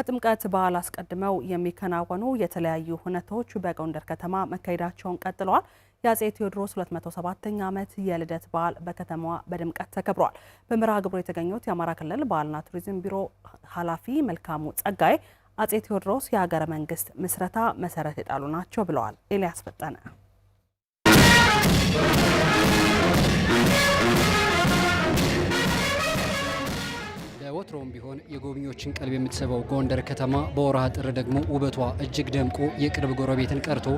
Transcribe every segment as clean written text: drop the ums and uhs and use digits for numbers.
ከጥምቀት በዓል አስቀድመው የሚከናወኑ የተለያዩ ሁነቶች በጎንደር ከተማ መካሄዳቸውን ቀጥለዋል። የአፄ ቴዎድሮስ 207ኛ ዓመት የልደት በዓል በከተማዋ በድምቀት ተከብሯል። በመርሃ ግብሩ የተገኙት የአማራ ክልል ባህልና ቱሪዝም ቢሮ ኃላፊ መልካሙ ጸጋይ አፄ ቴዎድሮስ የሀገረ መንግስት ምስረታ መሰረት የጣሉ ናቸው ብለዋል። ኤልያስ ፈጠነ ወትሮም ቢሆን የጎብኚዎችን ቀልብ የምትስበው ጎንደር ከተማ በወርሃ ጥር ደግሞ ውበቷ እጅግ ደምቆ የቅርብ ጎረቤትን ቀርቶ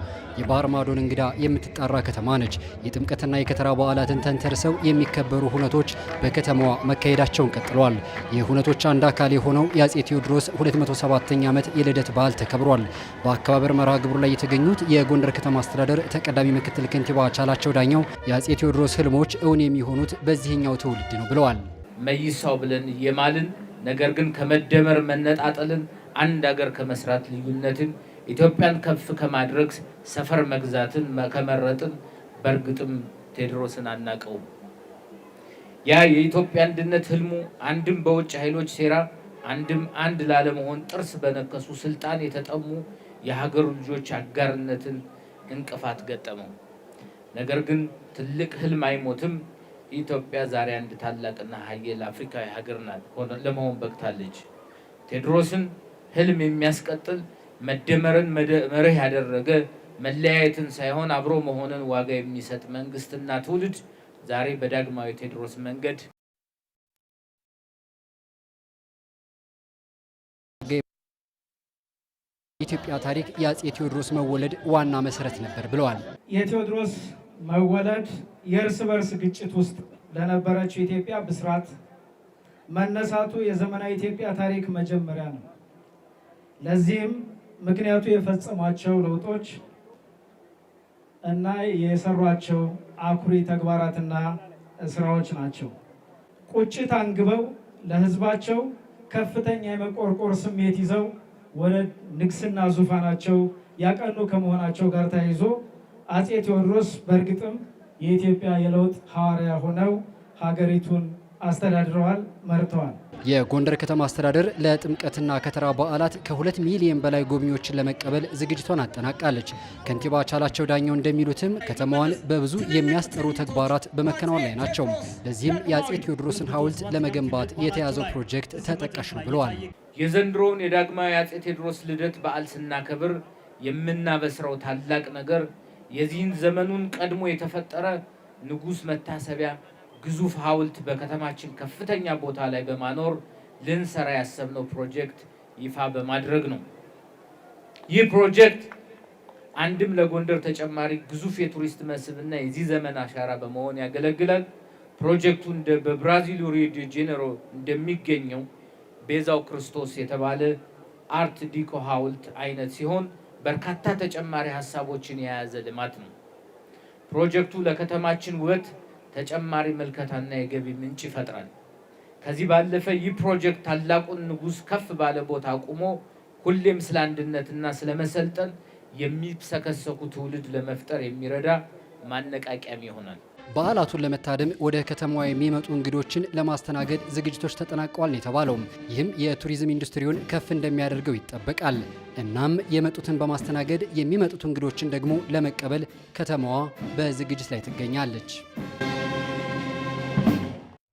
የባህር ማዶን እንግዳ የምትጣራ ከተማ ነች። የጥምቀትና የከተራ በዓላትን ተንተርሰው የሚከበሩ ሁነቶች በከተማዋ መካሄዳቸውን ቀጥለዋል። የሁነቶች አንድ አካል የሆነው የአፄ ቴዎድሮስ 207ኛ ዓመት የልደት በዓል ተከብሯል። በአከባበር መርሃ ግብሩ ላይ የተገኙት የጎንደር ከተማ አስተዳደር ተቀዳሚ ምክትል ከንቲባ ቻላቸው ዳኘው የአፄ ቴዎድሮስ ህልሞች እውን የሚሆኑት በዚህኛው ትውልድ ነው ብለዋል። መይሳው ብለን የማልን ነገር ግን ከመደመር መነጣጠልን አንድ ሀገር ከመስራት ልዩነትን ኢትዮጵያን ከፍ ከማድረግ ሰፈር መግዛትን ከመረጥን በእርግጥም ቴዎድሮስን አናቀውም። ያ የኢትዮጵያ አንድነት ህልሙ አንድም በውጭ ኃይሎች ሴራ አንድም አንድ ላለመሆን ጥርስ በነከሱ ስልጣን የተጠሙ የሀገሩ ልጆች አጋርነትን እንቅፋት ገጠመው። ነገር ግን ትልቅ ህልም አይሞትም። ኢትዮጵያ ዛሬ አንድ ታላቅና ኃያል አፍሪካዊ ሀገር ናት ለመሆን በቅታለች። ቴዎድሮስን ህልም የሚያስቀጥል መደመርን መርህ ያደረገ መለያየትን ሳይሆን አብሮ መሆንን ዋጋ የሚሰጥ መንግስትና ትውልድ ዛሬ በዳግማዊ ቴዎድሮስ መንገድ የኢትዮጵያ ታሪክ የአፄ ቴዎድሮስ መወለድ ዋና መሰረት ነበር ብለዋል። የቴዎድሮስ መወለድ የእርስ በርስ ግጭት ውስጥ ለነበረችው ኢትዮጵያ ብስራት፣ መነሳቱ የዘመናዊ ኢትዮጵያ ታሪክ መጀመሪያ ነው። ለዚህም ምክንያቱ የፈጸሟቸው ለውጦች እና የሰሯቸው አኩሪ ተግባራትና ስራዎች ናቸው። ቁጭት አንግበው ለህዝባቸው ከፍተኛ የመቆርቆር ስሜት ይዘው ወደ ንግስና ዙፋናቸው ያቀኑ ከመሆናቸው ጋር ተያይዞ አፄ ቴዎድሮስ በእርግጥም የኢትዮጵያ የለውጥ ሐዋርያ ሆነው ሀገሪቱን አስተዳድረዋል፣ መርተዋል። የጎንደር ከተማ አስተዳደር ለጥምቀትና ከተራ በዓላት ከ2 ሚሊዮን በላይ ጎብኚዎችን ለመቀበል ዝግጅቷን አጠናቃለች። ከንቲባ ቻላቸው ዳኘው እንደሚሉትም ከተማዋን በብዙ የሚያስጠሩ ተግባራት በመከናወን ላይ ናቸው። ለዚህም የአፄ ቴዎድሮስን ሐውልት ለመገንባት የተያዘው ፕሮጀክት ተጠቃሽ ነው ብለዋል። የዘንድሮውን የዳግማዊ አፄ ቴዎድሮስ ልደት በዓል ስናከብር የምናበስረው ታላቅ ነገር የዚህን ዘመኑን ቀድሞ የተፈጠረ ንጉስ መታሰቢያ ግዙፍ ሐውልት በከተማችን ከፍተኛ ቦታ ላይ በማኖር ልንሰራ ያሰብነው ፕሮጀክት ይፋ በማድረግ ነው። ይህ ፕሮጀክት አንድም ለጎንደር ተጨማሪ ግዙፍ የቱሪስት መስህብና የዚህ ዘመን አሻራ በመሆን ያገለግላል። ፕሮጀክቱ በብራዚሉ ሪዮ ዲ ጄኔሮ እንደሚገኘው ቤዛው ክርስቶስ የተባለ አርት ዲኮ ሐውልት አይነት ሲሆን በርካታ ተጨማሪ ሀሳቦችን የያዘ ልማት ነው። ፕሮጀክቱ ለከተማችን ውበት ተጨማሪ መልከታና የገቢ ምንጭ ይፈጥራል። ከዚህ ባለፈ ይህ ፕሮጀክት ታላቁን ንጉስ ከፍ ባለ ቦታ አቁሞ ሁሌም ስለ አንድነትና ስለ መሰልጠን የሚሰከሰኩ ትውልድ ለመፍጠር የሚረዳ ማነቃቂያም ይሆናል። በዓላቱን ለመታደም ወደ ከተማዋ የሚመጡ እንግዶችን ለማስተናገድ ዝግጅቶች ተጠናቀዋል የተባለው ይህም የቱሪዝም ኢንዱስትሪውን ከፍ እንደሚያደርገው ይጠበቃል። እናም የመጡትን በማስተናገድ የሚመጡት እንግዶችን ደግሞ ለመቀበል ከተማዋ በዝግጅት ላይ ትገኛለች።